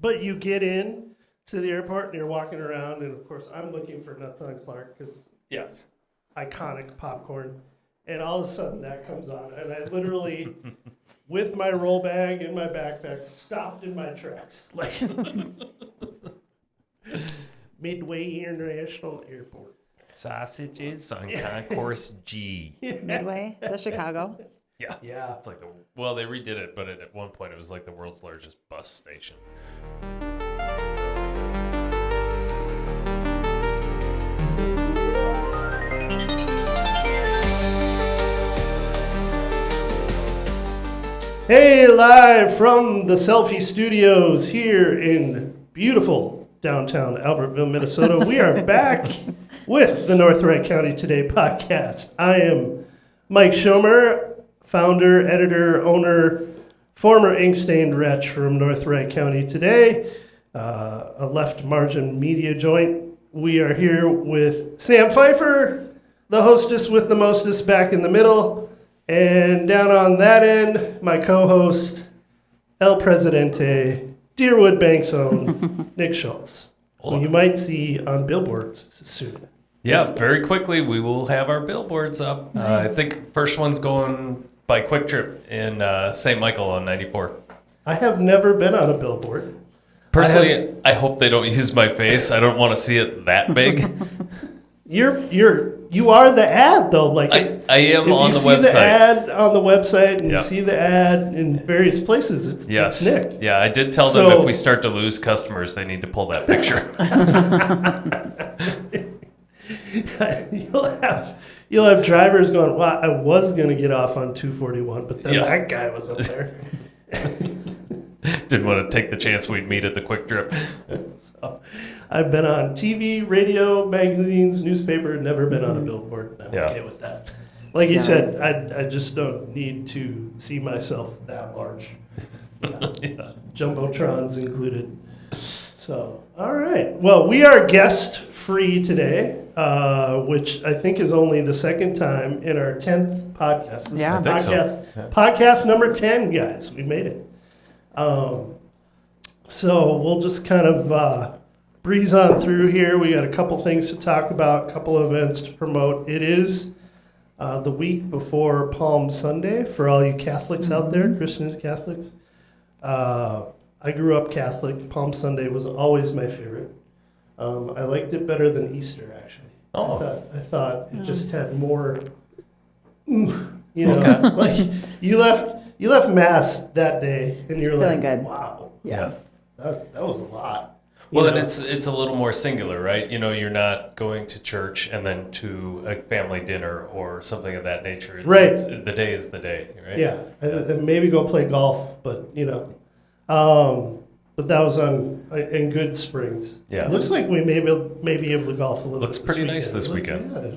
But you get in to the airport and you're walking around, and of course I'm looking for Nuts on Clark because Yes. iconic popcorn. And all of a sudden that comes on, and I literally, with my roll bag and my backpack, stopped in my tracks, like Midway International Airport. Sausages on Concourse G. Midway? Is that Chicago? Yeah. Yeah. It's like they redid it, but at one point it was like the world's largest bus station. Hey, live from the Selfie Studios here in beautiful downtown Albertville, Minnesota. We are back with the North Wright County Today podcast. I am Mike Schomer, founder, editor, owner, former ink-stained wretch from North Wright County Today, a left margin media joint. We are here with Sam Pfeiffer, the hostess with the mostest back in the middle. And down on that end, my co-host, El Presidente, Deerwood Bank's own, Nick Schultz, who you might see on billboards soon. Yeah, very quickly we will have our billboards up. Nice. I think first one's going by Quick Trip in St. Michael on 94. I have never been on a billboard. Personally, I hope they don't use my face. I don't want to see it that big. You are the ad though. Like I am on the website. You see the ad on the website and Yep. you see the ad in various places. It's Nick. Yeah, I did tell them if we start to lose customers, they need to pull that picture. You'll have drivers going, well, I was going to get off on 241, but then that guy was up there. Didn't want to take the chance we'd meet at the Quick Trip. So, I've been on TV, radio, magazines, newspaper, never been on a billboard. I'm okay with that. Like you said, I just don't need to see myself that large. Jumbotrons included. So, all right. Well, we are guest-free today, which I think is only the second time in our 10th podcast. This Yeah. is I think so. podcast number 10, guys. We made it. So we'll just kind of breeze on through here. We got a couple things to talk about, a couple events to promote. It is the week before Palm Sunday for all you Catholics out there, Christians, Catholics. I grew up Catholic. Palm Sunday was always my favorite. I liked it better than Easter, actually. Oh. I thought it just had more, like you left Mass that day and you're Feeling like, good. wow, Yeah. that was a lot. Well, then it's a little more singular, right? You know, you're not going to church and then to a family dinner or something of that nature. It's, the day is the day, right? Yeah, and maybe go play golf, but but that was in Good Springs. Yeah. It looks like we may be able to golf a little. Looks bit pretty nice this weekend. Yeah,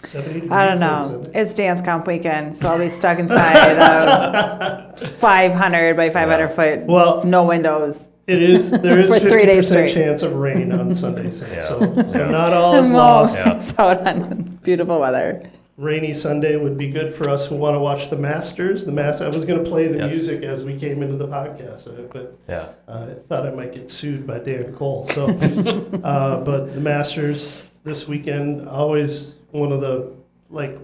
70 degrees I don't on know. Sunday. It's dance comp weekend, so I'll be stuck inside a 500 by 500 foot, Well, no windows. there is For 3 days 50% straight. chance of rain on Sunday, so Yeah. not all is I'm lost. almost out on beautiful weather. Rainy Sunday would be good for us who want to watch the Masters. I was going to play the music as we came into the podcast, but I thought I might get sued by Dan Cole. So, but the Masters this weekend, always one of the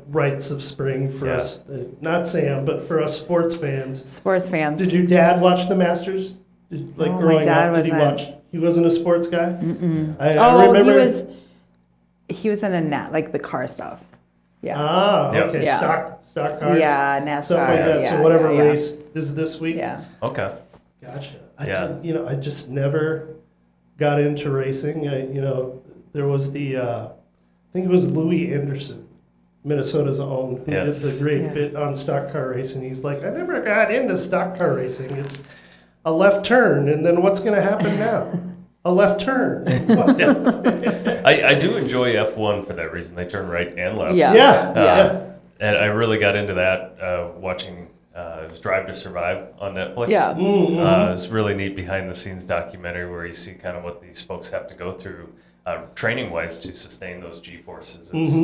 rites of spring for us. Not Sam, but for us sports fans. Sports fans. Did your dad watch the Masters? Growing my dad up, did he wasn't. watch? He wasn't a sports guy. I remember. He was in a net, like the car stuff. Yeah. Ah, Yep. okay. Yeah. Stock cars. Yeah, NASCAR. Stuff like that. Yeah, So whatever yeah. race is this week. Yeah. Okay. Gotcha. I just never got into racing. There was I think it was Louis Anderson, Minnesota's own, who did the great bit on stock car racing. He's like, I never got into stock car racing. It's a left turn, and then what's going to happen now? A left turn. I do enjoy F1 for that reason. They turn right and left. Yeah. And I really got into that watching it was Drive to Survive on Netflix. Yeah. It's really neat behind the scenes documentary where you see kind of what these folks have to go through training wise to sustain those G forces. It's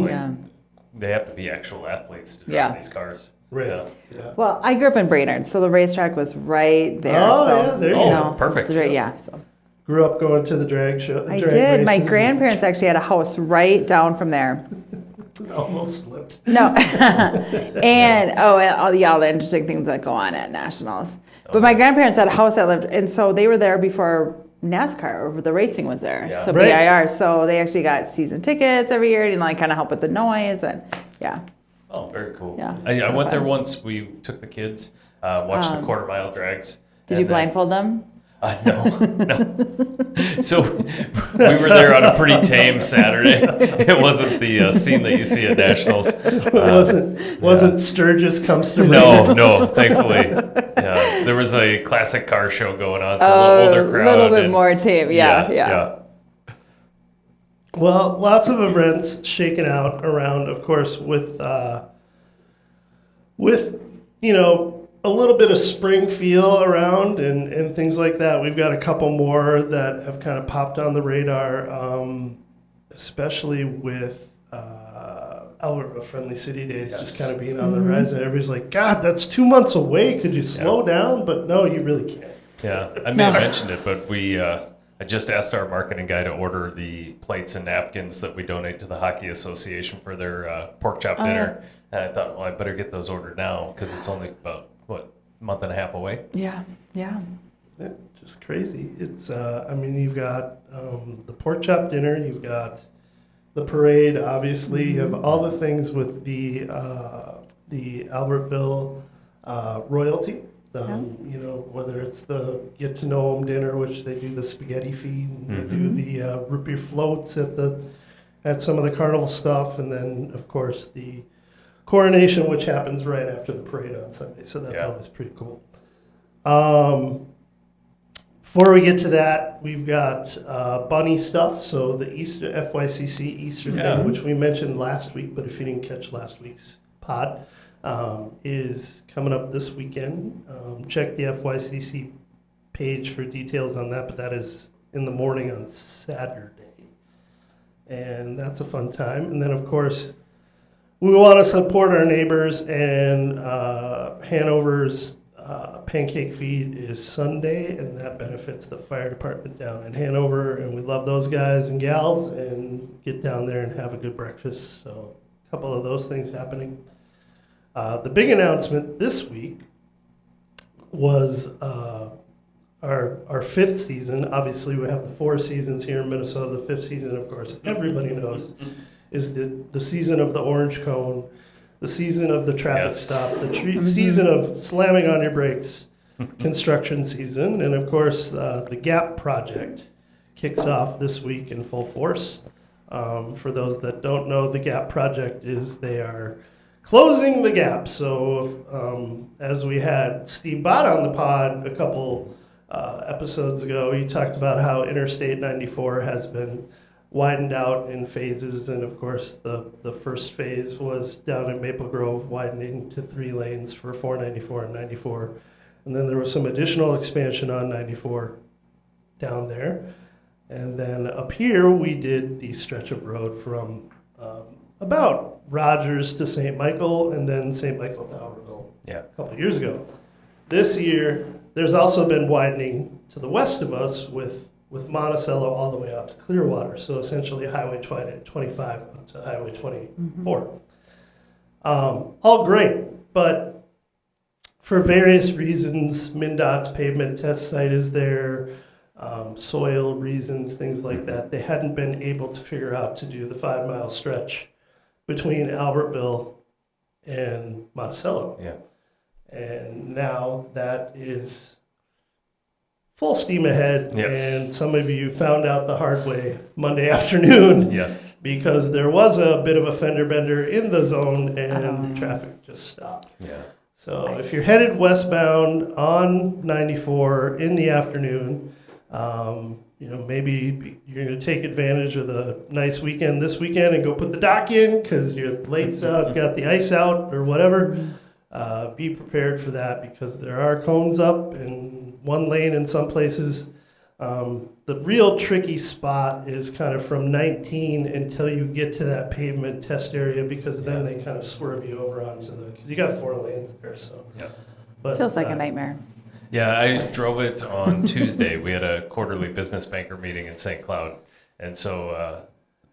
they have to be actual athletes to drive these cars. Right. Yeah. Well, I grew up in Brainerd, so the racetrack was right there. Oh, so, yeah, there you go. Perfect. It's right, yeah. So grew up going to the drag show. I drag did. My races grandparents actually had a house right down from there. almost slipped. No. And all the interesting things that go on at nationals. But my grandparents had a house that lived, and so they were there before NASCAR, or the racing was there. Yeah. So Right. BIR. So they actually got season tickets every year and like kind of help with the noise and yeah. Oh, very cool. Yeah. I went there once. We took the kids, watched the quarter mile drags. Did you blindfold them? No, no. So we were there on a pretty tame Saturday. It wasn't the scene that you see at nationals. It wasn't Sturgis comes to No, thankfully. Yeah, there was a classic car show going on, so a little older crowd. A little bit more tame. Yeah. Well, lots of events shaking out around, of course, with a little bit of spring feel around and things like that. We've got a couple more that have kind of popped on the radar, especially with Alberta Friendly City Days just kind of being on the horizon. Everybody's like, God, that's 2 months away. Could you slow down? But no, you really can't. Yeah, I may have mentioned it, but I just asked our marketing guy to order the plates and napkins that we donate to the Hockey Association for their pork chop dinner. And I thought, well, I better get those ordered now because it's only about, a month and a half away? Yeah. Just crazy. It's, you've got the pork chop dinner, you've got the parade, obviously, you have all the things with the Albertville royalty. Whether it's the get to know them dinner, which they do the spaghetti feed, and they do the root beer floats at some of the carnival stuff, and then of course the coronation, which happens right after the parade on Sunday. So that's always pretty cool. Before we get to that, we've got bunny stuff. So the Easter FYCC Easter thing, which we mentioned last week, but if you didn't catch last week's pod, is coming up this weekend. Check the FYCC page for details on that, but that is in the morning on Saturday. And that's a fun time. And then, of course, we want to support our neighbors, and Hanover's pancake feed is Sunday, and that benefits the fire department down in Hanover, and we love those guys and gals, and get down there and have a good breakfast. So a couple of those things happening. The big announcement this week was our fifth season. Obviously, we have the 4 seasons here in Minnesota. The 5th season, of course, everybody knows, is the season of the orange cone, the season of the traffic stop, the season of slamming on your brakes, construction season. And, of course, the GAP project kicks off this week in full force. For those that don't know, the GAP project is they are closing the gap. So as we had Steve Bott on the pod a couple episodes ago, he talked about how Interstate 94 has been widened out in phases. And of course, the first phase was down in Maple Grove, widening to 3 lanes for 494 and 94. And then there was some additional expansion on 94 down there. And then up here, we did the stretch of road from about Rogers to St. Michael, and then St. Michael to Albertville a couple of years ago. This year, there's also been widening to the west of us with Monticello all the way out to Clearwater, so essentially Highway 25 up to Highway 24. All great, but for various reasons, MnDOT's pavement test site is there, soil reasons, things like that. They hadn't been able to figure out to do the 5-mile stretch between Albertville and Monticello. Yeah. And now that is full steam ahead. Yes. And some of you found out the hard way Monday afternoon. Yes. Because there was a bit of a fender bender in the zone and traffic just stopped. Yeah. So if you're headed westbound on 94 in the afternoon, maybe you're going to take advantage of the nice weekend this weekend and go put the dock in because your lake's out, got the ice out or whatever. Be prepared for that because there are cones up in one lane in some places. The real tricky spot is kind of from 19 until you get to that pavement test area because then they kind of swerve you over onto because you got 4 lanes there. So, but, feels like a nightmare. Yeah, I drove it on Tuesday. We had a quarterly business banker meeting in St. Cloud. And so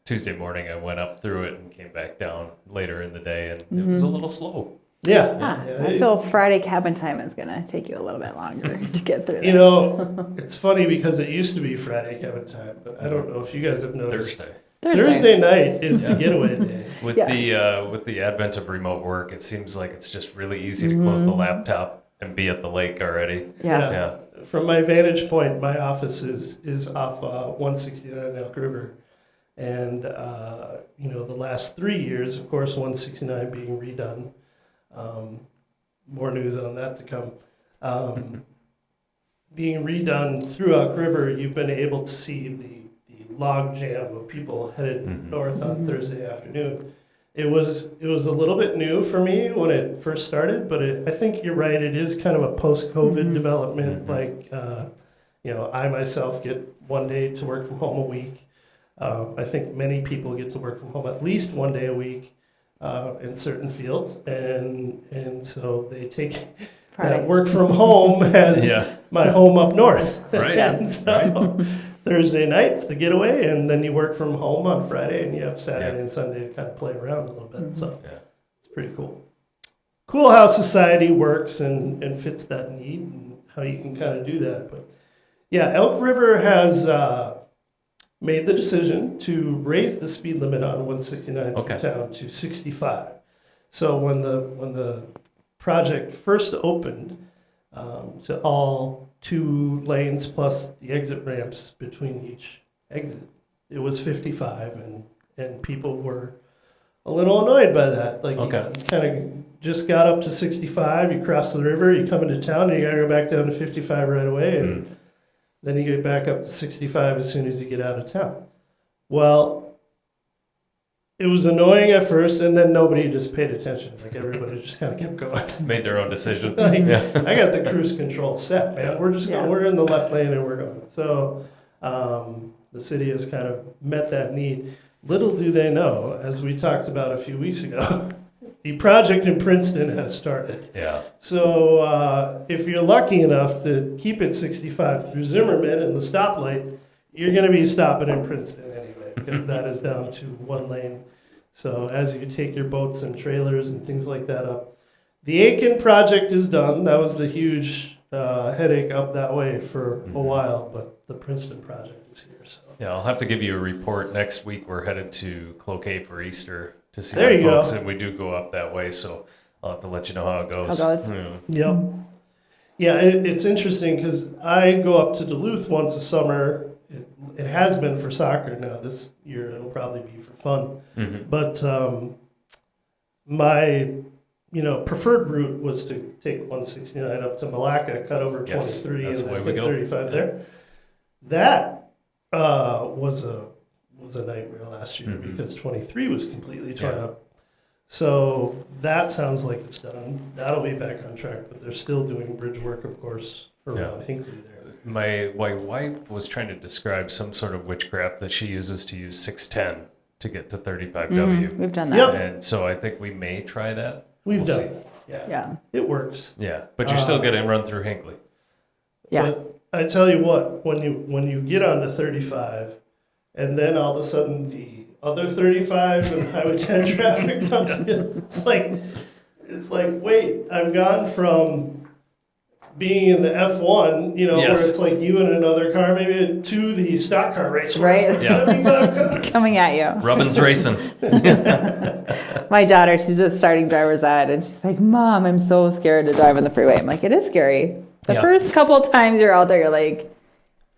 Tuesday morning, I went up through it and came back down later in the day, and it was a little slow. Yeah. I feel Friday cabin time is going to take you a little bit longer to get through You that. know, it's funny because it used to be Friday cabin time, but I don't know if you guys have noticed. Thursday night is the getaway day. With the advent of remote work, it seems like it's just really easy to close the laptop and be at the lake already. Yeah. From my vantage point, my office is off 169 Elk River. And, the last 3 years, of course, 169 being redone. More news on that to come. Being redone through Elk River, you've been able to see the log jam of people headed north on Thursday afternoon. It was a little bit new for me when it first started, but I think you're right. It is kind of a post-COVID development. Like, I myself get 1 day to work from home a week. I think many people get to work from home at least 1 day a week in certain fields, and so they take that work from home as my home up north. Right. And so Thursday night's the getaway, and then you work from home on Friday, and you have Saturday and Sunday to kind of play around a little bit. So it's pretty cool. Cool how society works and fits that need and how you can kind of do that. But yeah, Elk River has made the decision to raise the speed limit on 169 through town to 65. So when the project first opened to all 2 lanes plus the exit ramps between each exit, it was 55, and people were a little annoyed by that. Like you kind of just got up to 65, you cross the river, you come into town, and you got to go back down to 55 right away, and then you get back up to 65 as soon as you get out of town. Well, it was annoying at first, and then nobody just paid attention. Like everybody just kind of kept going. Made their own decision. I got the cruise control set, man. We're just going. We're in the left lane and we're going. So the city has kind of met that need. Little do they know, as we talked about a few weeks ago, the project in Princeton has started. Yeah. So if you're lucky enough to keep it 65 through Zimmerman and the stoplight, you're going to be stopping in Princeton anyway, because that is down to 1 lane. So as you take your boats and trailers and things like that up, the Aiken project is done. That was the huge headache up that way for a while, but the Princeton project is here. So yeah, I'll have to give you a report next week. We're headed to Cloquet for Easter to see there my you folks, go. and we do go up that way. So I'll have to let you know how it goes. Yep. Yeah, it's interesting because I go up to Duluth once a summer. It has been for soccer. Now this year it'll probably be for fun. But my preferred route was to take 169 up to Malacca, cut over 23, and then hit 35 there. That was a nightmare last year because 23 was completely torn up. So that sounds like it's done. That'll be back on track, but they're still doing bridge work, of course, around Hinckley there. My wife was trying to describe some sort of witchcraft that she uses to use 610 to get to 35W. We've done that. Yep. And so I think we may try that. We've We'll done that. Yeah. It works. Yeah, but you're still going to run through Hinckley. Yeah. But I tell you what, when you get onto 35, and then all of a sudden the other 35 and Highway 10 traffic comes in, it's like, wait, I've gone from being in the F1, where it's like you and another car, maybe, to the stock car race. Right. 75 cars. Coming at you. Rubbin's racing. My daughter, she's just starting driver's ed, and she's like, Mom, I'm so scared to drive on the freeway. I'm like, it is scary. The first couple of times you're out there, you're like,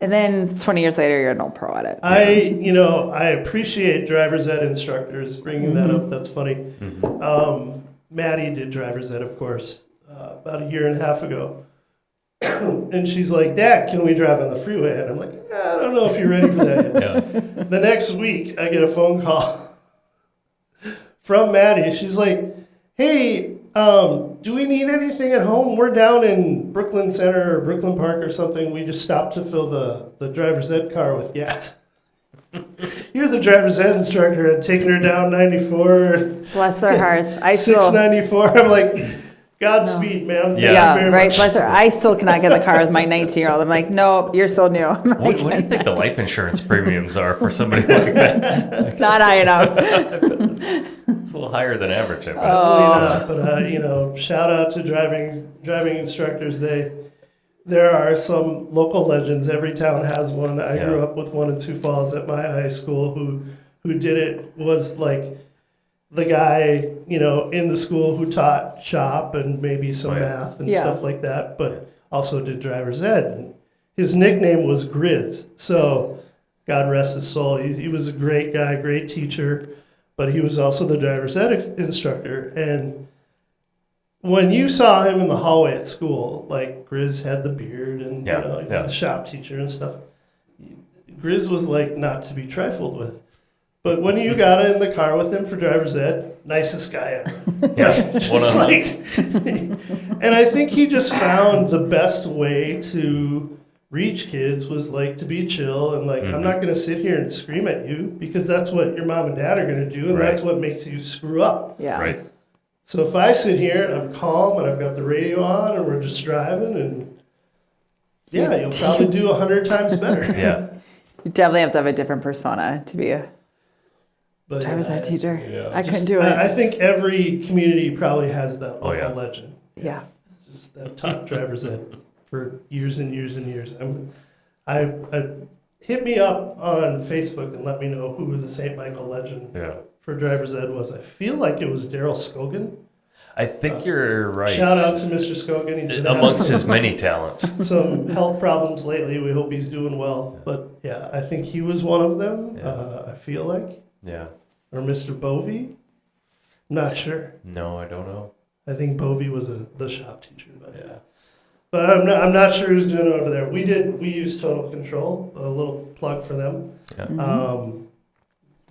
and then 20 years later, you're no pro at it. I appreciate driver's ed instructors bringing that up. That's funny. Maddie did driver's ed, of course, about 1.5 years ago. And she's like, Dad, can we drive on the freeway? And I'm like, I don't know if you're ready for that yet. The next week, I get a phone call from Maddie. She's like, hey, do we need anything at home? We're down in Brooklyn Center or Brooklyn Park or something. We just stopped to fill the driver's ed car with gas. You're the driver's ed instructor and taking her down 94. Bless their hearts. 694. I'm like, Godspeed, man. Yeah, right. Bless her. I still cannot get in the car with my 19-year-old. I'm like, nope, you're so new. What do you think the life insurance premiums are for somebody like that? Not high enough. It's a little higher than average, I bet. Probably not, but shout out to driving instructors. There are some local legends. Every town has one. I grew up with one in Sioux Falls at my high school who did it, was like the guy, in the school who taught shop and maybe some math and stuff like that, but also did driver's ed. And his nickname was Grizz. So God rest his soul. He was a great guy, great teacher, but he was also the driver's ed instructor. And when you saw him in the hallway at school, like Grizz had the beard and he's the shop teacher and stuff, Grizz was like not to be trifled with. But when you got in the car with him for driver's ed, nicest guy ever. And I think he just found the best way to reach kids was like to be chill and like, I'm not going to sit here and scream at you because that's what your mom and dad are going to do, and that's what makes you screw up. Yeah. Right. So if I sit here and I'm calm and I've got the radio on and we're just driving, and you'll probably do 100 times better. Yeah. You definitely have to have a different persona to be a driver's ed teacher. Yeah. I couldn't do it. I think every community probably has that local legend. Yeah. Just that taught driver's ed for years and years and years. I hit me up on Facebook and let me know who the St. Michael legend for driver's ed was. I feel like it was Daryl Scogan. I think you're right. Shout out to Mr. Scogan. He's amongst his many talents. Some health problems lately. We hope he's doing well. But I think he was one of them. I feel like. Yeah. Or Mr. Bovey. Not sure. No, I don't know. I think Bovey was the shop teacher. But I'm not sure who's doing it over there. We used Total Control. A little plug for them. Yeah.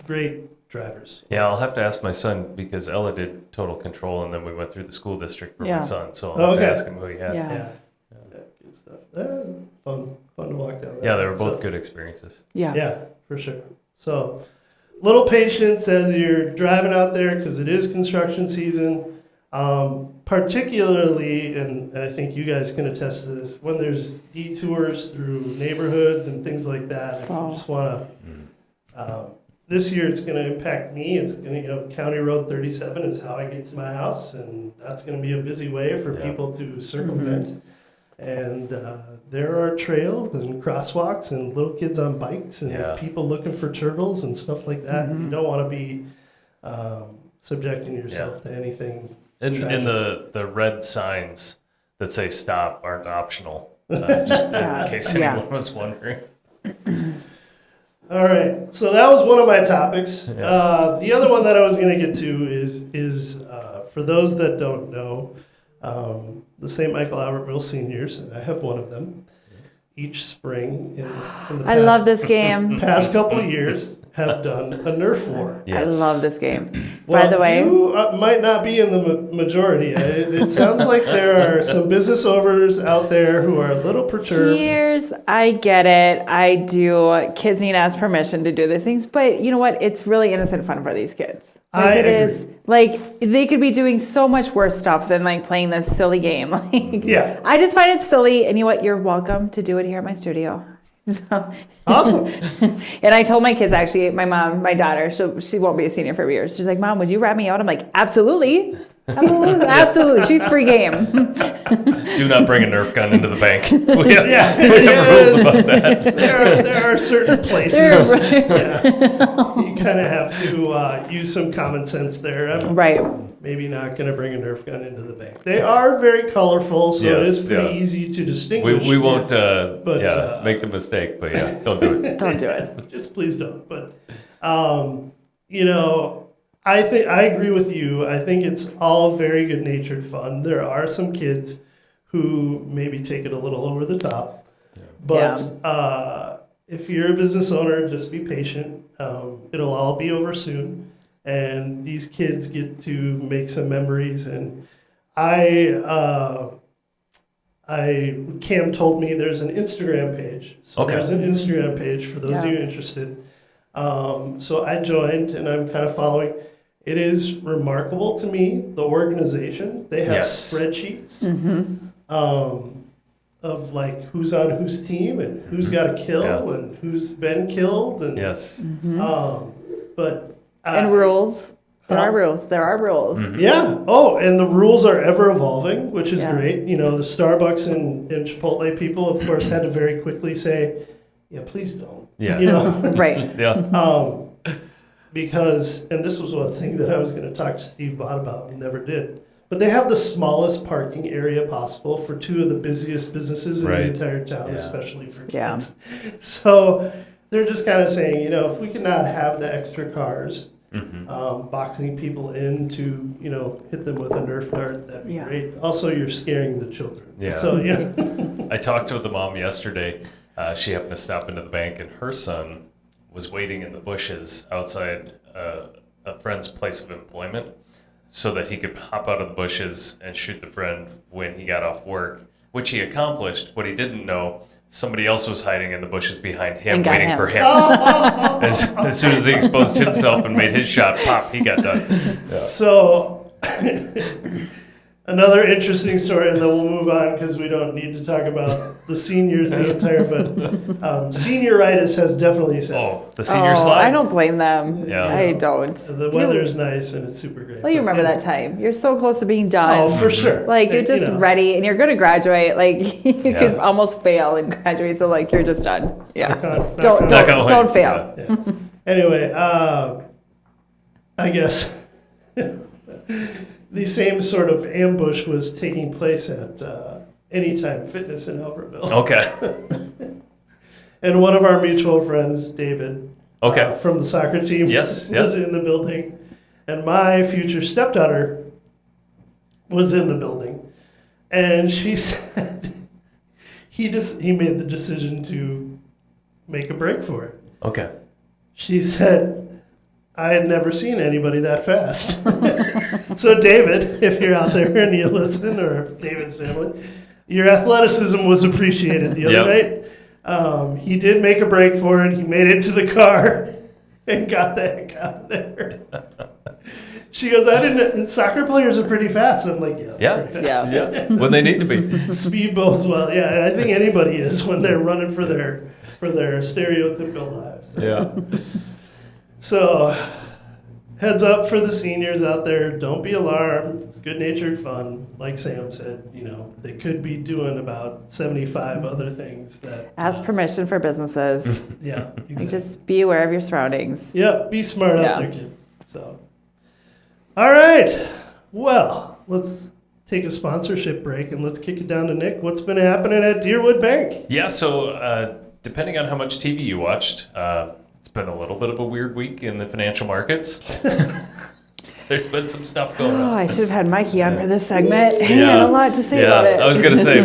Great drivers. Yeah, I'll have to ask my son because Ella did Total Control, and then we went through the school district for my son. So I'll have to ask him who he had. Yeah, good stuff. Fun to walk down there. Yeah, they were both good experiences. Yeah, for sure. So, little patience as you're driving out there because it is construction season. Particularly, and I think you guys can attest to this, when there's detours through neighborhoods and things like that, if you just want to, this year it's going to impact me. It's going to, County Road 37 is how I get to my house, and that's going to be a busy way for people to circumvent. And there are trails and crosswalks and little kids on bikes and people looking for turtles and stuff like that. You don't want to be subjecting yourself to anything. And the red signs that say stop aren't optional, just in case anyone was wondering. All right, so that was one of my topics. The other one that I was going to get to is for those that don't know, the St. Michael Albertville seniors, and I have one of them, each spring in the I love this game. Past couple of years have done a Nerf War. Yes. I love this game. Well, by the way, you might not be in the majority. It sounds like there are some business owners out there who are a little perturbed. I get it. I do. Kids need to ask permission to do these things, but you know what? It's really innocent fun for these kids. I agree. Is like they could be doing so much worse stuff than like playing this silly game. I just find it silly, and you know what? You're welcome to do it here at my studio. So. Awesome. And I told my kids, actually, my mom, my daughter, she won't be a senior for years. She's like, Mom, would you rat me out? I'm like, absolutely. Absolutely. She's free game. Do not bring a Nerf gun into the bank. We have rules about that. There are certain places. You kind of have to use some common sense there. I'm maybe not going to bring a Nerf gun into the bank. They are very colorful, so it is pretty easy to distinguish. We won't make the mistake, but don't do it. Don't do it. Just please don't. But, I agree with you. I think it's all very good-natured fun. There are some kids who maybe take it a little over the top. But if you're a business owner, just be patient. It'll all be over soon. And these kids get to make some memories. And Cam told me there's an Instagram page. So there's an Instagram page for those of you interested. So I joined, and I'm kind of following. it is remarkable to me, the organization. They have spreadsheets of like who's on whose team and who's got a kill and who's been killed. And, and rules. There are rules. There are rules. Yeah. Oh, and the rules are ever evolving, which is great. You know, the Starbucks and Chipotle people, of course, had to very quickly say, yeah, please don't. Yeah. You know? Right. Yeah. Because, and this was one thing that I was going to talk to Steve Bott about and never did, but they have the smallest parking area possible for two of the busiest businesses in the entire town, especially for kids. So they're just kind of saying, you know, if we cannot have the extra cars, boxing people in to, you know, hit them with a Nerf dart, that'd be great. Also, you're scaring the children. Yeah. So, yeah. I talked with the mom yesterday. She happened to stop into the bank, and her son was waiting in the bushes outside a friend's place of employment so that he could hop out of the bushes and shoot the friend when he got off work, which he accomplished. What he didn't know, somebody else was hiding in the bushes behind him, waiting for him. As soon as he exposed himself and made his shot pop, he got done. Yeah. So, another interesting story, and then we'll move on because we don't need to talk about the seniors the entire, but senioritis has definitely set. Oh, the senior slide? I don't blame them. Yeah. I don't. The weather's nice and it's super great. Well, you remember that time. You're so close to being done. Oh, for sure. Like, you're just ready, and you're going to graduate. Like, you could almost fail and graduate, so, like, you're just done. Yeah. Don't fail. Yeah. Anyway, I guess the same sort of ambush was taking place at Anytime Fitness in Albertville. Okay. And one of our mutual friends, David, from the soccer team, was in the building. And my future stepdaughter was in the building. And she said he made the decision to make a break for it. Okay. She said, I had never seen anybody that fast. So David, if you're out there and you listen, or David's family, your athleticism was appreciated the other night. He did make a break for it. He made it to the car and got the heck out of there. She goes, soccer players are pretty fast. I'm like, pretty fast. Yeah. When they need to be. Speed bows well. Yeah, and I think anybody is when they're running for their stereotypical lives. Yeah. So, heads up for the seniors out there. Don't be alarmed. It's good-natured fun. Like Sam said, you know, they could be doing about 75 other things that... Ask permission for businesses. Yeah, exactly. Like, just be aware of your surroundings. Yeah, be smart out there, kids. So, all right. Well, let's take a sponsorship break and let's kick it down to Nick. What's been happening at Deerwood Bank? Yeah, so depending on how much TV you watched... it's been a little bit of a weird week in the financial markets. There's been some stuff going on. Oh, I should have had Mikey on for this segment. He had a lot to say about it. I was going to say, are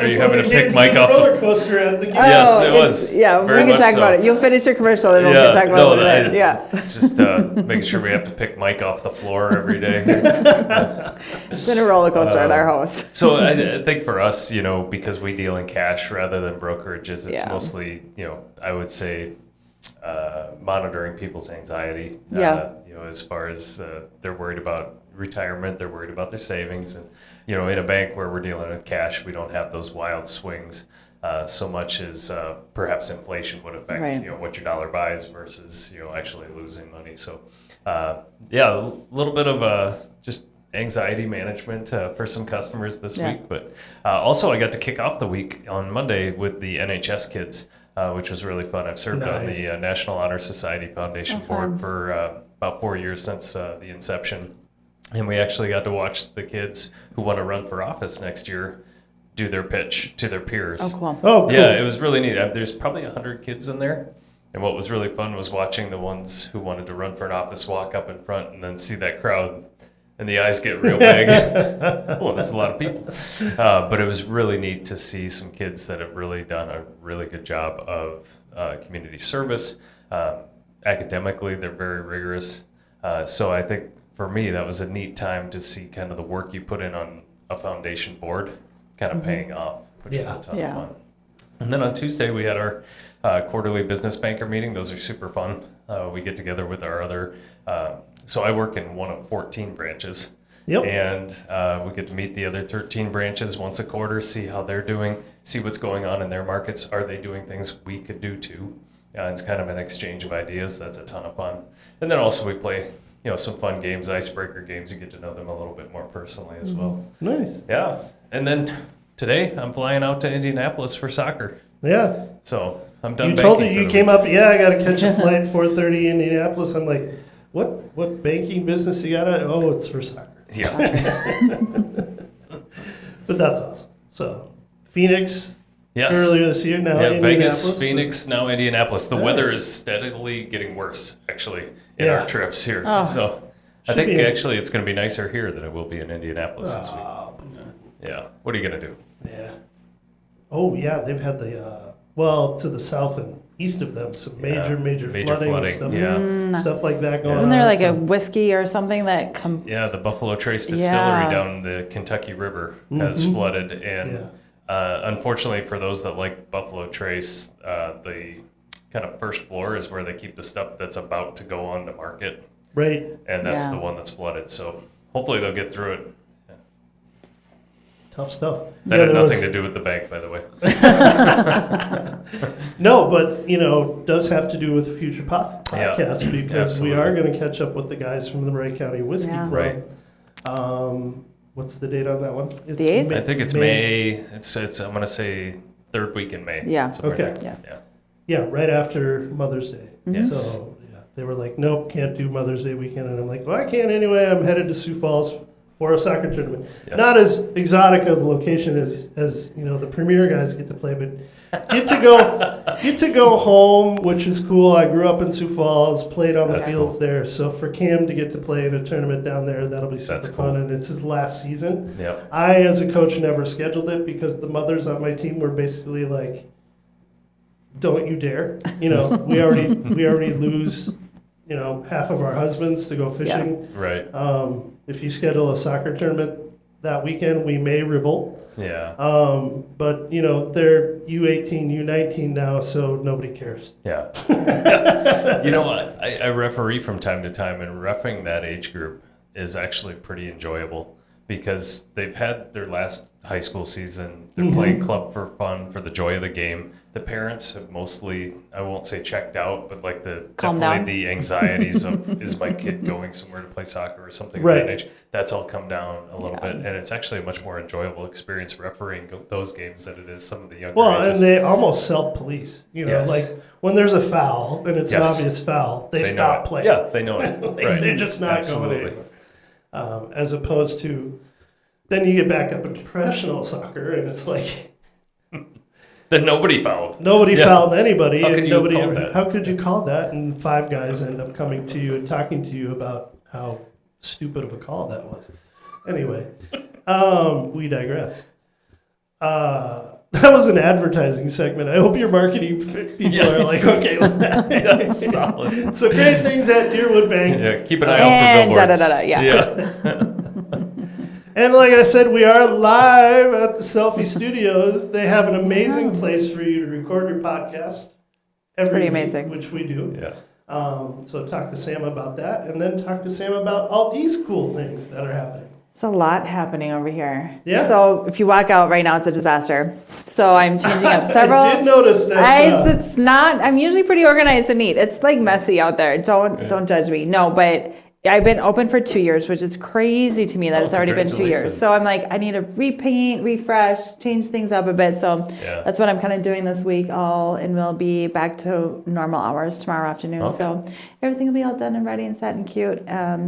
you having to pick Mike off? Roller coaster at the game. Yes, it was. Yeah, we can talk about it. You'll finish your commercial and we'll talk about it. Just making sure we have to pick Mike off the floor every day. It's been a roller coaster at our house. So I think for us, you know, because we deal in cash rather than brokerages, it's mostly, you know, I would say monitoring people's anxiety. You know, as far as they're worried about retirement, they're worried about their savings, and you know, in a bank where we're dealing with cash, we don't have those wild swings so much as perhaps inflation would affect you know, what your dollar buys versus, you know, actually losing money. So a little bit of just anxiety management for some customers this week, but also I got to kick off the week on Monday with the NHS kids. Which was really fun. I've served on the National Honor Society Foundation board for about 4 years since the inception. And we actually got to watch the kids who want to run for office next year do their pitch to their peers. Oh, cool. Oh, cool. Yeah, it was really neat. There's probably 100 kids in there. And what was really fun was watching the ones who wanted to run for an office walk up in front and then see that crowd and the eyes get real big. Well, that's a lot of people. But it was really neat to see some kids that have really done a really good job of community service. Academically, they're very rigorous. So I think for me, that was a neat time to see kind of the work you put in on a foundation board kind of paying off, which is a ton of fun. And then on Tuesday, we had our quarterly business banker meeting. Those are super fun. we get together with our other, so I work in one of 14 branches. Yep. And we get to meet the other 13 branches once a quarter, see how they're doing, see what's going on in their markets. Are they doing things we could do too? It's kind of an exchange of ideas. That's a ton of fun. And then also we play, some fun games, icebreaker games. You get to know them a little bit more personally as well. Nice. Yeah. And then today I'm flying out to Indianapolis for soccer. Yeah. So I'm done. You told me you came up. Yeah, I got to catch a flight 4:30 Indianapolis. I'm like, what banking business you got? Oh, it's for soccer. Yeah. But that's awesome. So Phoenix. Yes. Earlier this year, now Vegas, Phoenix, now Indianapolis. The weather is steadily getting worse, actually, in our trips here. Oh. So I think actually it's going to be nicer here than it will be in Indianapolis this week. Yeah. What are you going to do? Yeah. Oh, yeah. They've had to the south and east of them, some major flooding and stuff, stuff like that going on. Isn't there like a whiskey or something that the Buffalo Trace Distillery down the Kentucky River has flooded, and unfortunately for those that like Buffalo Trace, the kind of first floor is where they keep the stuff that's about to go on to market. Right. And that's the one that's flooded. So hopefully they'll get through it. Tough stuff. That had nothing to do with the bank, by the way. No, but, does have to do with future podcasts because we are going to catch up with the guys from the Wright County Whiskey Club. Right. What's the date on that one? It's the 8th? I think it's May. It's I'm going to say third week in May. Yeah. Okay. Yeah, right after Mother's Day. Yes. So, they were like, nope, can't do Mother's Day weekend. And I'm like, well, I can anyway. I'm headed to Sioux Falls for a soccer tournament. Yeah. Not as exotic of a location as the premier guys get to play, but get to go home, which is cool. I grew up in Sioux Falls, played on the fields there. So for Cam to get to play in a tournament down there, that'll be super fun. And it's his last season. Yep. I, as a coach, never scheduled it because the mothers on my team were basically like, don't you dare. We already lose, half of our husbands to go fishing. Yeah. Right. If you schedule a soccer tournament that weekend, we may revolt. Yeah. But, they're U18, U19 now, so nobody cares. Yeah. I referee from time to time, and reffing that age group is actually pretty enjoyable because they've had their last high school season. They're playing club for fun, for the joy of the game. The parents have mostly, I won't say checked out, but like the anxieties of, is my kid going somewhere to play soccer or something of that age? That's all come down a little bit. And it's actually a much more enjoyable experience refereeing those games than it is some of the younger ages. And they almost self-police. Like when there's a foul and it's an obvious foul, they stop playing. Yeah, they know it. They're just not going anywhere. As opposed to, then you get back up into professional soccer and it's like... Then nobody fouled. Nobody fouled anybody. How could you call that? How could you call that? And 5 guys end up coming to you and talking to you about how stupid of a call that was. Anyway, we digress. That was an advertising segment. I hope your marketing people are like, okay, that's solid. So great things at Deerwood Bank. Yeah, keep an eye out for billboards. Yeah. And like I said, we are live at the Selfie Studios. They have an amazing place for you to record your podcast. It's pretty amazing. Which we do. Yeah. So talk to Sam about that, and then talk to Sam about all these cool things that are happening. It's a lot happening over here. Yeah. So if you walk out right now, it's a disaster. So I'm changing up several. I did notice that. It's not. I'm usually pretty organized and neat. It's like messy out there. Don't judge me. No, but I've been open for 2 years, which is crazy to me that it's already been 2 years. So I'm like, I need to repaint, refresh, change things up a bit. So that's what I'm kind of doing this week. And we'll be back to normal hours tomorrow afternoon. Okay. So everything will be all done and ready and set and cute.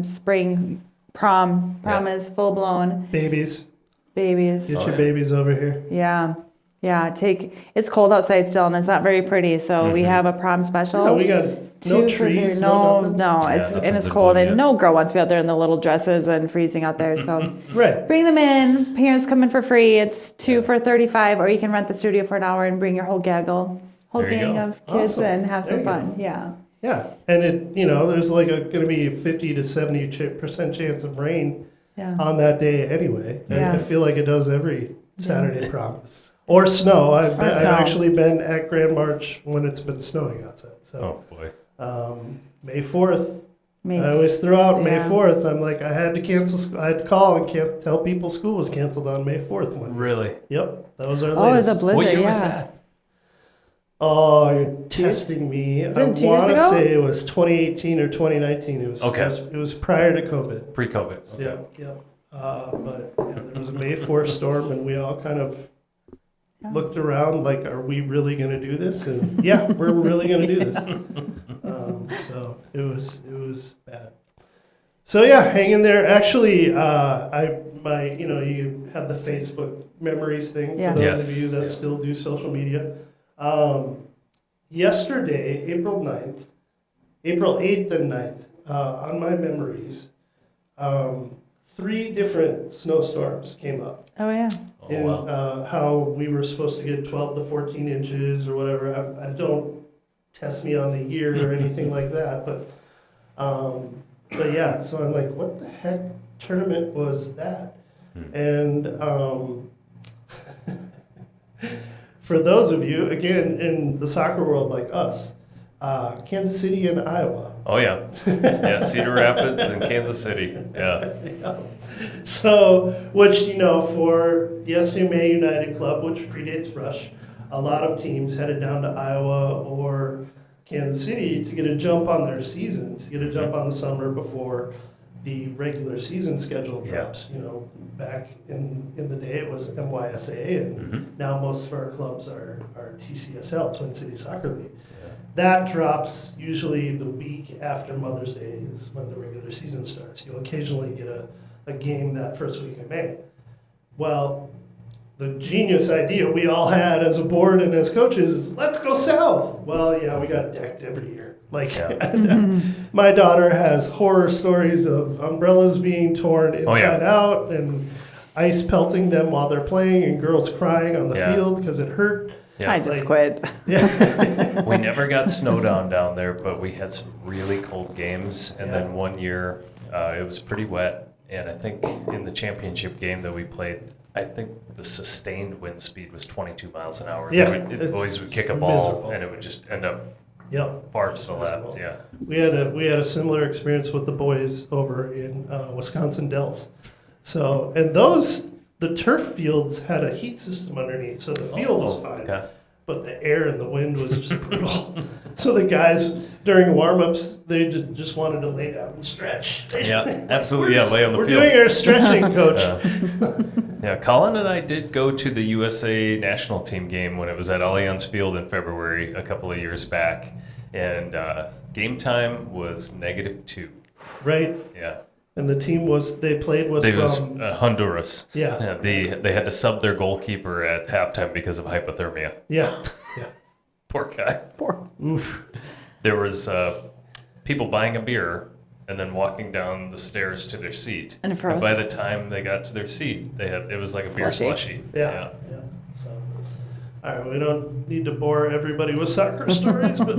Spring prom is full blown. Babies. Get your babies over here. Yeah. It's cold outside still, and it's not very pretty. So we have a prom special. Yeah, we got no trees. It's cold, and no girl wants to be out there in the little dresses and freezing out there. So bring them in. Parents come in for free. It's 2 for $35, or you can rent the studio for an hour and bring your whole gang of kids and have some fun. Yeah. Yeah, and there's like going to be a 50 to 70% chance of rain on that day anyway. I feel like it does every Saturday prom. Or snow. I've actually been at Grand March when it's been snowing outside. So, oh boy. May 4th. I always throw out May 4th. I'm like, I had to cancel. I had to call and tell people school was canceled on May 4th. Really? Yep, that was our latest. Oh, it was a blizzard. What year was that? Oh, you're testing me. I want to say it was 2018 or 2019. It was okay. It was prior to COVID. Pre-COVID. Okay. Yeah. But there was a May 4th storm, and we all kind of looked around like, are we really going to do this? And yeah, we're really going to do this. So it was bad. So yeah, hang in there. Actually, you have the Facebook memories thing for those of you that still do social media. Yesterday, April 8th and 9th, on my memories, 3 different snowstorms came up. Oh, yeah. How we were supposed to get 12 to 14 inches or whatever. I don't test me on the year or anything like that, but yeah, so I'm like, what the heck tournament was that? And for those of you, again, in the soccer world like us, Kansas City and Iowa. Oh, yeah. Yeah, Cedar Rapids and Kansas City. Yeah. So, which, for the SMA United Club, which predates Rush, a lot of teams headed down to Iowa or Kansas City to get a jump on their season, to get a jump on the summer before the regular season schedule drops. Back in the day it was NYSA, and now most of our clubs are TCSL, Twin City Soccer League. That drops usually the week after Mother's Day is when the regular season starts. You'll occasionally get a game that first week of May. Well, the genius idea we all had as a board and as coaches is, let's go south. Well, yeah, we got decked every year. My daughter has horror stories of umbrellas being torn inside out and ice pelting them while they're playing and girls crying on the field because it hurt. Yeah. I just quit. Yeah. We never got snowed down there, but we had some really cold games. And then one year it was pretty wet. And I think in the championship game that we played, I think the sustained wind speed was 22 miles an hour. Yeah, boys would kick a ball miserable. and it would just end up far to the left. Yeah, we had a similar experience with the boys over in Wisconsin Dells. So, and the turf fields had a heat system underneath, so the field was fine. Okay. But the air and the wind was just brutal. So the guys during warm-ups, they just wanted to lay down and stretch. Yeah, absolutely. Lay on the field. We're doing our stretching, coach. Yeah, Colin and I did go to the USA national team game when it was at Allianz Field in February a couple of years back, and game time was -2. Right. Yeah. And the team they played from Honduras. Yeah. They had to sub their goalkeeper at halftime because of hypothermia. Yeah. Poor guy. Oof. There was people buying a beer and then walking down the stairs to their seat. And by the time they got to their seat, it was like a beer slushy. Yeah. So, all right, we don't need to bore everybody with soccer stories, but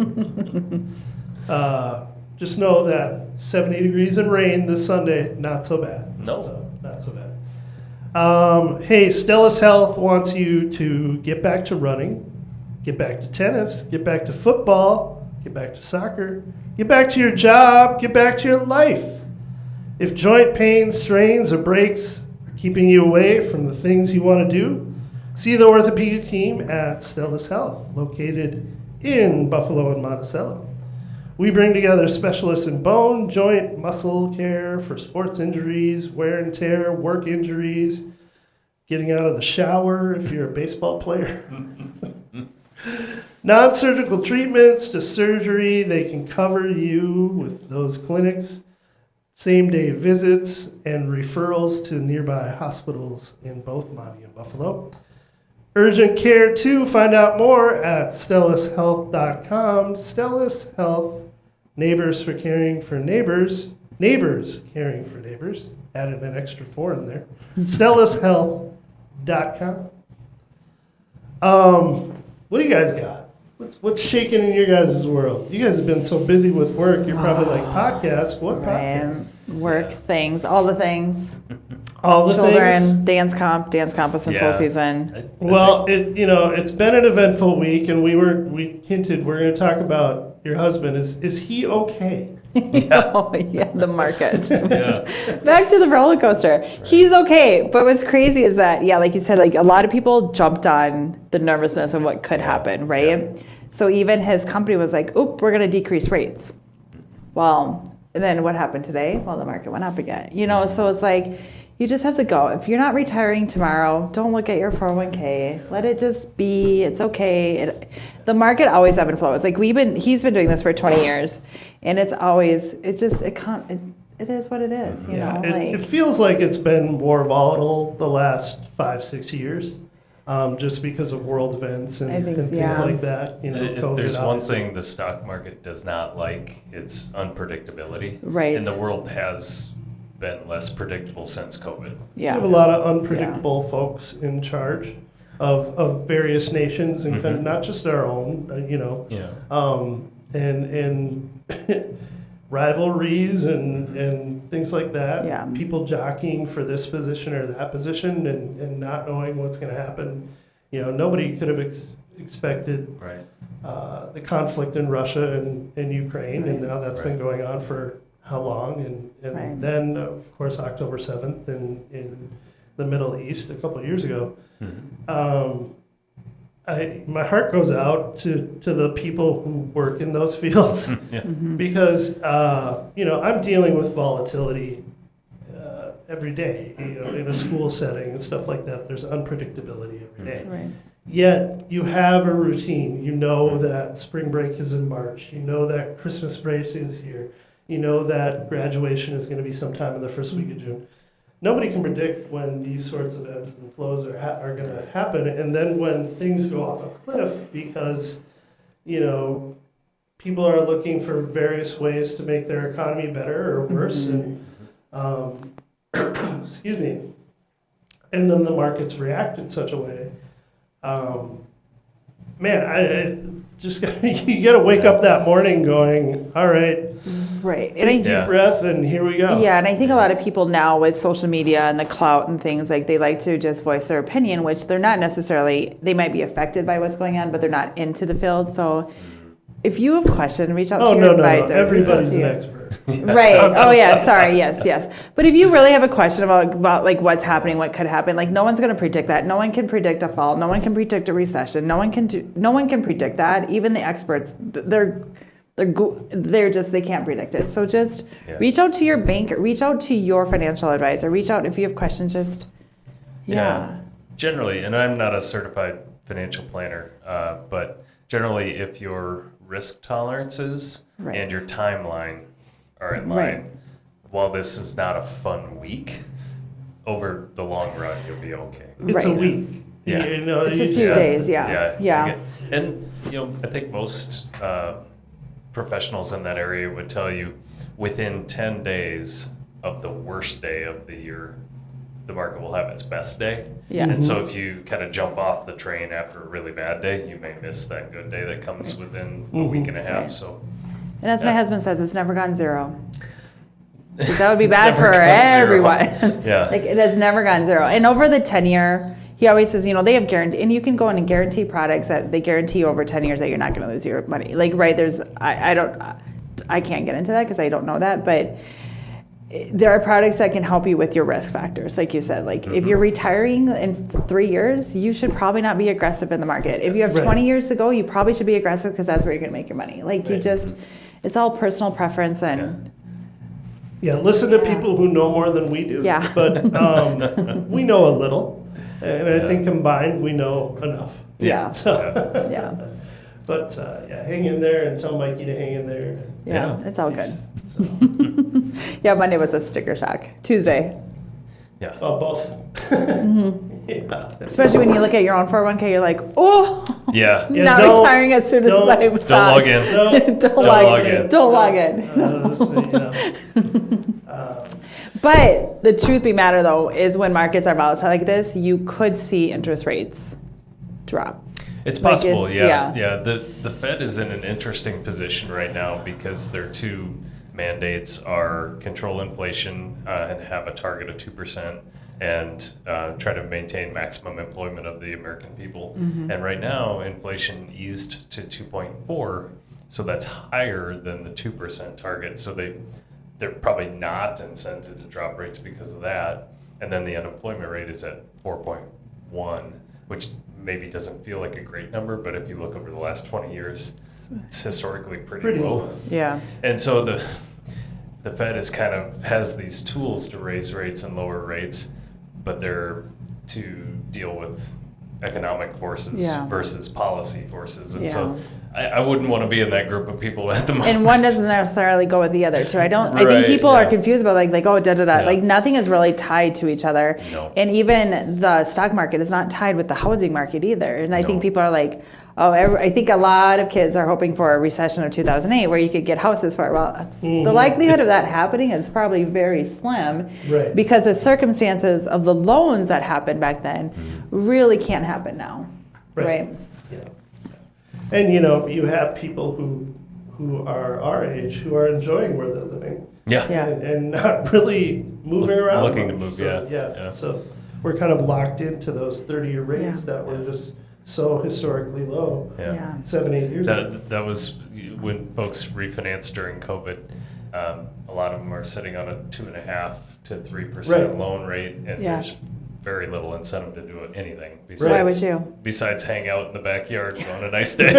just know that 70 degrees and rain this Sunday, not so bad. No. Not so bad. Hey, Stellus Health wants you to get back to running, get back to tennis, get back to football, get back to soccer, get back to your job, get back to your life. If joint pain, strains, or breaks are keeping you away from the things you want to do, see the orthopedic team at Stellus Health, located in Buffalo and Monticello. We bring together specialists in bone, joint, muscle care for sports injuries, wear and tear, work injuries, getting out of the shower if you're a baseball player. Non-surgical treatments to surgery, they can cover you with those clinics, same-day visits, and referrals to nearby hospitals in both Monty and Buffalo. Urgent care, too. Find out more at stellushealth.com. Stellus Health. Neighbors for caring for neighbors. Neighbors caring for neighbors. Added an extra 4 in there. StellusHealth.com. What do you guys got? What's shaking in your guys' world? You guys have been so busy with work. You're probably like, podcasts? What podcasts? Work things, all the things. All the Children, things. Dance comp was in full season. Well, it's been an eventful week, and we hinted we're going to talk about your husband, is he okay? Oh, yeah, the market. Back to the roller coaster. Right. He's okay. But what's crazy is that, yeah, like you said, like a lot of people jumped on the nervousness of what could happen, right? Yeah. So even his company was like, oop, we're going to decrease rates. Well, and then what happened today? Well, the market went up again. You know, so it's like, you just have to go. If you're not retiring tomorrow, don't look at your 401k. Let it just be. It's okay. The market always ebb and flows. Like he's been doing this for 20 years, and it's always, it is what it is. You know, it feels like it's been more volatile the last 5-6 years, just because of world events and things like that. You know, if there's one thing the stock market does not like, it's unpredictability. Right. And the world has been less predictable since COVID. Yeah. We have a lot of unpredictable folks in charge of various nations and kind of not just our own, you know. Yeah. And rivalries and things like that. Yeah. People jockeying for this position or that position and not knowing what's going to happen. You know, nobody could have expected the conflict in Russia and Ukraine, and now that's been going on for how long, and then of course October 7th in the Middle East a couple of years ago. My heart goes out to the people who work in those fields because you know, I'm dealing with volatility every day, you know, in a school setting and stuff like that. There's unpredictability every day. Right. Yet you have a routine. You know that spring break is in March. You know that Christmas break is here. You know that graduation is going to be sometime in the first week of June. Nobody can predict when these sorts of ebbs and flows are going to happen. And then when things go off a cliff because, you know, people are looking for various ways to make their economy better or worse. And excuse me. And then the markets react in such a way. Man, I just you got to wake up that morning going, all right. Right. And deep breath, and here we go. Yeah, and I think a lot of people now with social media and the clout and things, like they like to just voice their opinion, which they're not necessarily, they might be affected by what's going on, but they're not into the field. So if you have a question, reach out to your advisor. No. Everybody's an expert. Right. Oh, yeah. Sorry. Yes. But if you really have a question about like what's happening, what could happen, like no one's going to predict that. No one can predict a fall. No one can predict a recession. No one can predict that. Even the experts, they can't predict it. So just reach out to your banker, reach out to your financial advisor, reach out if you have questions, Generally, and I'm not a certified financial planner, but generally if your risk tolerances and your timeline are in line, while this is not a fun week, over the long run, you'll be okay. It's a week. Yeah. You know, it's a few days, yeah. And, you know, I think most professionals in that area would tell you within 10 days of the worst day of the year, the market will have its best day. Yeah. And so if you kind of jump off the train after a really bad day, you may miss that good day that comes within a week and a half. Right. So, and as my husband says, it's never gone zero. That would be bad for everyone. Yeah. Like it has never gone zero. And over the 10-year, he always says, you know, they have guarantee, and you can go in and guarantee products that they guarantee over 10 years that you're not going to lose your money. Like, right, I can't get into that because I don't know that, but there are products that can help you with your risk factors. Like you said, like if you're retiring in 3 years, you should probably not be aggressive in the market. If you have 20 years to go, you probably should be aggressive because that's where you're going to make your money. Like it's all personal preference and... Yeah, listen to people who know more than we do. Yeah. But we know a little. And I think combined, we know enough. Yeah. So, yeah. But hang in there and tell Mikey to hang in there. Yeah, it's all good. So. Yeah, Monday was a sticker shock. Tuesday. Yeah. Oh, both. Yeah. Especially when you look at your own 401k, you're like, oh. Yeah. Not retiring as soon as I thought. Don't log in. Don't log in. But the truth be matter, though, is when markets are volatile like this, you could see interest rates drop. It's possible, yeah. The Fed is in an interesting position right now because their two mandates are control inflation and have a target of 2% and try to maintain maximum employment of the American people. And right now, inflation eased to 2.4. So that's higher than the 2% target. So they're probably not incented to drop rates because of that. And then the unemployment rate is at 4.1, which maybe doesn't feel like a great number, but if you look over the last 20 years, it's historically pretty low. Yeah. And so the Fed has these tools to raise rates and lower rates, but they're to deal with economic forces versus policy forces. And so I wouldn't want to be in that group of people at the moment. And one doesn't necessarily go with the other too. I think people are confused about like oh da da da. Like nothing is really tied to each other. No. And even the stock market is not tied with the housing market either. And I think people are like, I think a lot of kids are hoping for a recession of 2008 where you could get houses for it. Well, the likelihood of that happening is probably very slim because the circumstances of the loans that happened back then really can't happen now. Right? Yeah. And you have people who are our age who are enjoying where they're living. Yeah. And not really moving around. Looking to move, yeah. So we're kind of locked into those 30-year rates that were just so historically low 7-8 years ago. That was when folks refinanced during COVID. A lot of them are sitting on a 2.5% to 3% loan rate, and there's very little incentive to do anything besides hang out in the backyard on a nice day.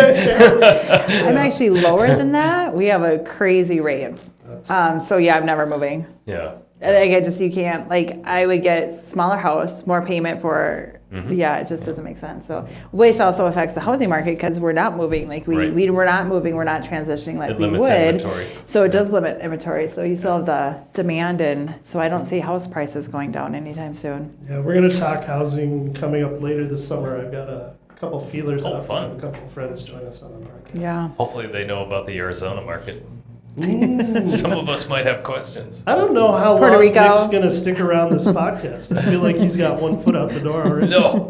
I'm actually lower than that. We have a crazy rate. So I'm never moving. Yeah. Like you can't, like I would get smaller house, more payment for, it just doesn't make sense. So, which also affects the housing market because we're not moving, like we're not moving, we're not transitioning like we would. Inventory. So it does limit inventory. So you still have the demand, and so I don't see house prices going down anytime soon. Yeah, we're going to talk housing coming up later this summer. I've got a couple feelers out. Fun. A couple friends join us on the market. Yeah. Hopefully they know about the Arizona market. Some of us might have questions. I don't know how long Nick's going to stick around this podcast. I feel like he's got one foot out the door already. No.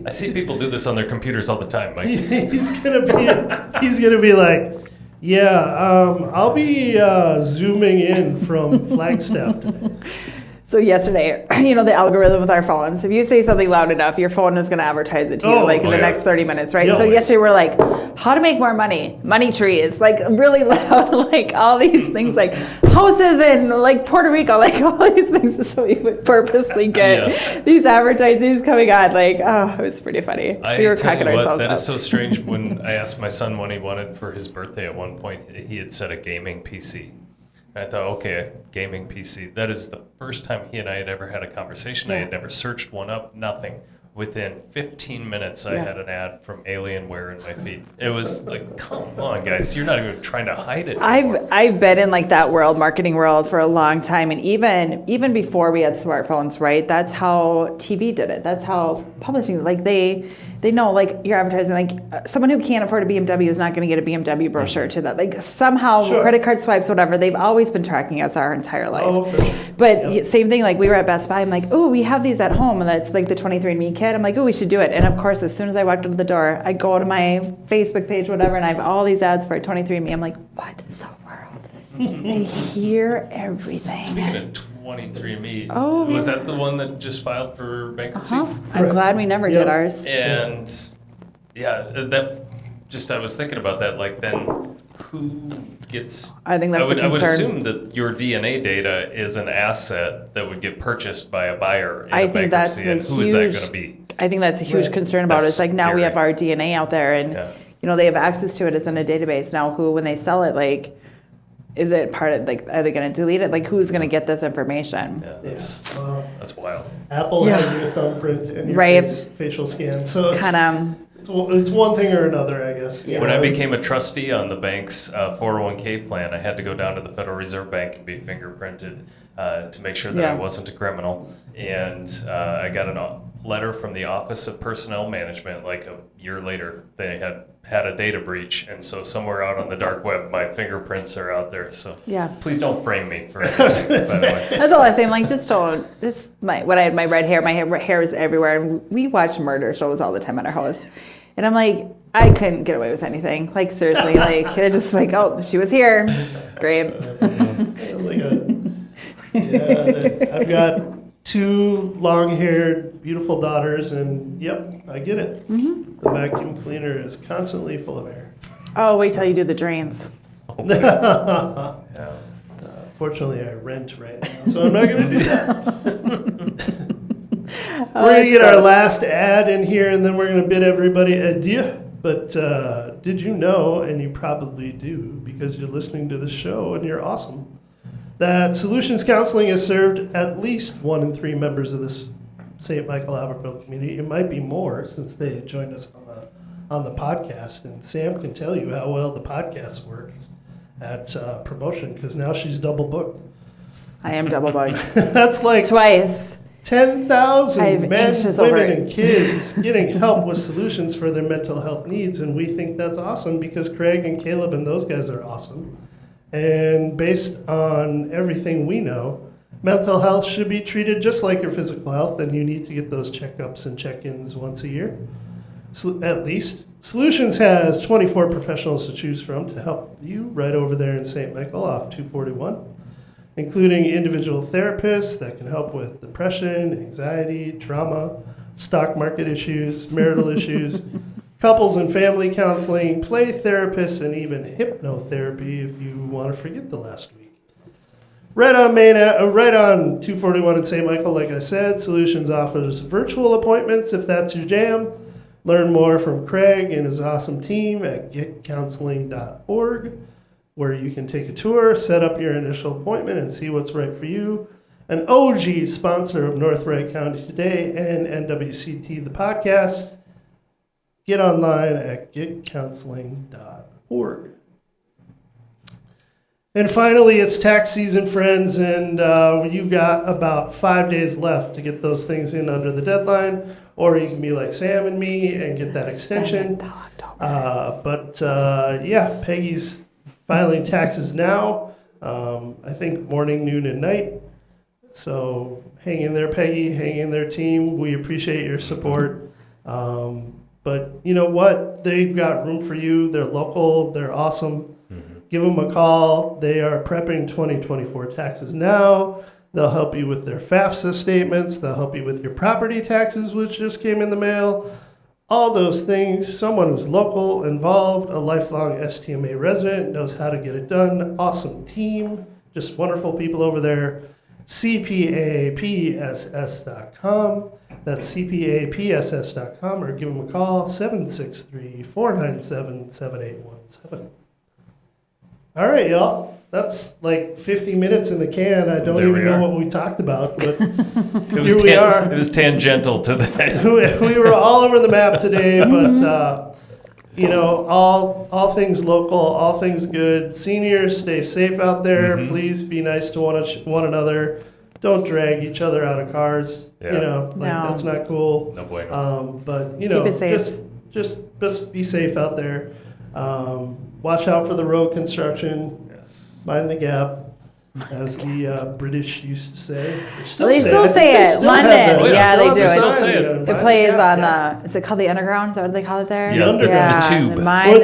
I see people do this on their computers all the time, Mike. He's gonna be like, I'll be zooming in from Flagstaff today. So yesterday, the algorithm with our phones, if you say something loud enough, your phone is going to advertise it to you in the next 30 minutes, right? So yesterday we're like, how to make more money, money trees, like really loud, like all these things, like houses in like Puerto Rico, like all these things. So we would purposely get these advertisements coming on, like, it was pretty funny. We were cracking ourselves up. That is so strange. When I asked my son what he wanted for his birthday at one point, he had said a gaming PC. I thought, okay, gaming PC. That is the first time he and I had ever had a conversation. I had never searched one up, nothing. Within 15 minutes, I had an ad from Alienware in my feed. It was like, come on, guys. You're not even trying to hide it anymore. I've been in like that world, marketing world, for a long time. And even before we had smartphones, right? That's how TV did it. That's how publishing, like they know, like you're advertising, like someone who can't afford a BMW is not going to get a BMW brochure to that. Like somehow credit card swipes, whatever, they've always been tracking us our entire life. But same thing, like we were at Best Buy, I'm like, oh, we have these at home. And that's like the 23andMe kit. I'm like, oh, we should do it. And of course, as soon as I walked out the door, I go to my Facebook page, whatever, and I have all these ads for 23andMe. I'm like, what in the world? They hear everything. Speaking of 23andMe, was that the one that just filed for bankruptcy? I'm glad we never did ours. And I was thinking about that, like then who gets... I think that's a concern. I would assume that your DNA data is an asset that would get purchased by a buyer in a bankruptcy, and who is that going to be? I think that's a huge concern about it. It's like now we have our DNA out there, and they have access to it. It's in a database. Now when they sell it, like... Is it part of, like, are they going to delete it? Like, who's going to get this information? Yeah, that's wild. Apple has your thumbprint and your facial scan. So it's one thing or another, I guess. When I became a trustee on the bank's 401k plan, I had to go down to the Federal Reserve Bank and be fingerprinted to make sure that I wasn't a criminal. And I got a letter from the Office of Personnel Management like a year later. They had a data breach, and so somewhere out on the dark web, my fingerprints are out there. So please don't frame me for it. That's all I say. I'm like, my red hair, my hair is everywhere. And we watch murder shows all the time at our house. And I'm like, I couldn't get away with anything. Like, seriously, like, it's just like, oh, she was here. Great. I've got 2 long-haired, beautiful daughters, and I get it. The vacuum cleaner is constantly full of air. Oh, wait till you do the drains. Yeah. Fortunately, I rent right now, so I'm not going to do that. We're going to get our last ad in here, and then we're going to bid everybody adieu. But did you know, and you probably do because you're listening to this show and you're awesome, that Solutions Counseling has served at least 1 in 3 members of this St. Michael Albertville community. It might be more since they joined us on the podcast. And Sam can tell you how well the podcast works at promotion because now she's double booked. I am double booked. That's like twice. 10,000 men, women, and kids getting help with solutions for their mental health needs. And we think that's awesome because Craig and Caleb and those guys are awesome. And based on everything we know, mental health should be treated just like your physical health, and you need to get those checkups and check-ins once a year, so at least. Solutions has 24 professionals to choose from to help you right over there in St. Michael off 241. Including individual therapists that can help with depression, anxiety, trauma, stock market issues, marital issues, couples and family counseling, play therapists, and even hypnotherapy if you want to forget the last week. Right on 241 in St. Michael, like I said, Solutions offers virtual appointments if that's your jam. Learn more from Craig and his awesome team at getcounseling.org. where you can take a tour, set up your initial appointment, and see what's right for you. An OG sponsor of North Wright County Today and NWCT, the podcast. Get online at getcounseling.org. And finally, it's tax season, friends, and you've got about 5 days left to get those things in under the deadline, or you can be like Sam and me and get that extension. Yeah, Peggy's filing taxes now, I think morning, noon, and night. So hang in there, Peggy, hang in there, team. We appreciate your support. But you know what? They've got room for you. They're local. They're awesome. Mm-hmm. Give them a call. They are prepping 2024 taxes now. They'll help you with their FAFSA statements. They'll help you with your property taxes, which just came in the mail. All those things, someone who's local, involved, a lifelong STMA resident, knows how to get it done. Awesome team, just wonderful people over there. CPAPSS.com. That's CPAPSS.com, or give them a call, 763-497-7817. All right, y'all. That's like 50 minutes in the can. I don't even know what we talked about, but here we are. It was tangential to that. We were all over the map today, but all things local, all things good. Seniors, stay safe out there. Mm-hmm. Please be nice to one another. Don't drag each other out of cars. Yeah. That's not cool. No bueno. But keep it safe. Just be safe out there. Watch out for the road construction. Mind the gap, as the British used to say. They still say it. London. Yeah, they do. They still say it. It plays on is it called the Underground? Is that what they call it there? The Underground. The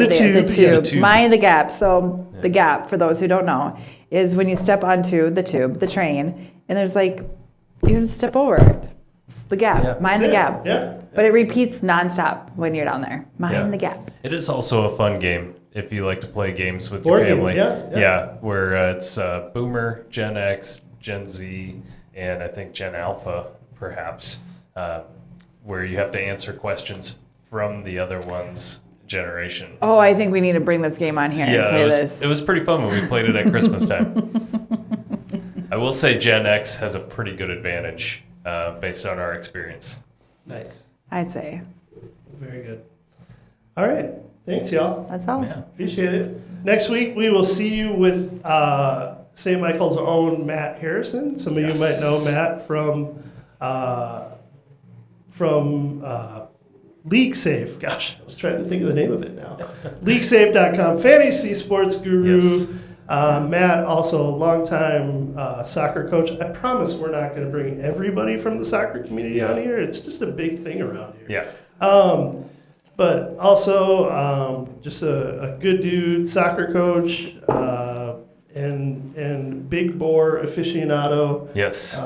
Tube. The Tube. Mind the gap. So the gap, for those who don't know, is when you step onto the tube, the train, and there's you just step over it. It's the gap. Yeah. Mind the gap. Yeah. But it repeats nonstop when you're down there. Mind the gap. It is also a fun game. If you like to play games with your family. Where it's Boomer, Gen X, Gen Z, and I think Gen Alpha, perhaps, where you have to answer questions from the other one's generation. Oh, I think we need to bring this game on here and play this. It was pretty fun when we played it at Christmas time. I will say Gen X has a pretty good advantage based on our experience. Nice. I'd say. Very good. All right. Thanks, y'all. That's all. Yeah. Appreciate it. Next week, we will see you with St. Michael's own Matt Harrison. Some of you might know Matt from LeagueSafe. Gosh, I was trying to think of the name of it now. LeagueSafe.com, fantasy sports guru. Yes. Matt, also a longtime soccer coach. I promise we're not going to bring everybody from the soccer community on here. It's just a big thing around here. Yeah. But also just a good dude, soccer coach, and big bore aficionado. Yes.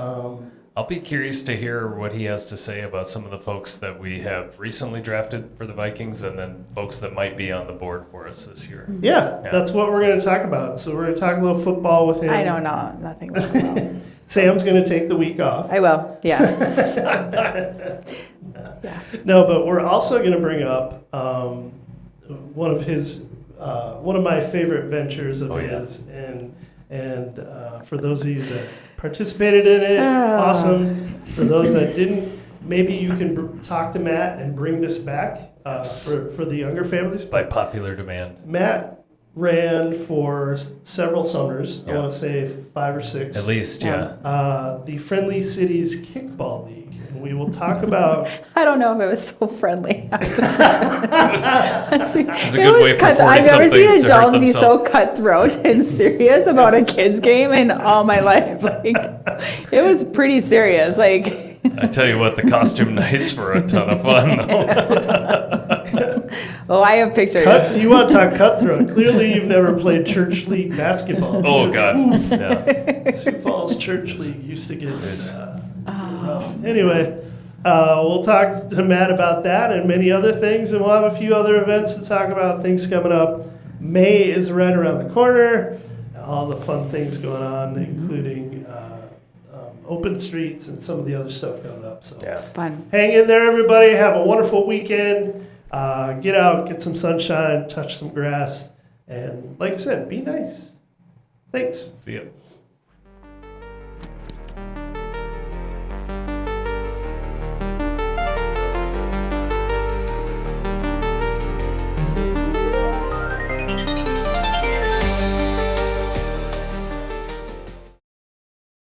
I'll be curious to hear what he has to say about some of the folks that we have recently drafted for the Vikings and then folks that might be on the board for us this year. Yeah, that's what we're going to talk about. So we're going to talk a little football with him. I don't know nothing about football. Sam's going to take the week off. I will, yeah. No, but we're also going to bring up one of my favorite ventures of his, and for those of you that participated in it, awesome. For those that didn't, maybe you can talk to Matt and bring this back for the younger families. By popular demand. Matt ran for several summers, I want to say 5 or 6. At least, yeah. The Friendly Cities Kickball League. And we will talk about... I don't know if it was so friendly. It's a good way for 40-somethings I've never seen to hurt adults be so themselves. cutthroat and serious about a kid's game in all my life. Like, it was pretty serious. Like... I tell you what, the costume nights were a ton of fun, though. Oh, I have pictures. You want to talk cutthroat. Clearly, you've never played church league basketball. Oh, because, God. Yeah. Sioux Falls Church League used to get rough. Anyway, we'll talk to Matt about that and many other things, and we'll have a few other events to talk about, things coming up. May is right around the corner. All the fun things going on, including open streets and some of the other stuff coming up. So Fun. Hang in there, everybody. Have a wonderful weekend. Get out, get some sunshine, touch some grass, and like I said, be nice. Thanks. See ya.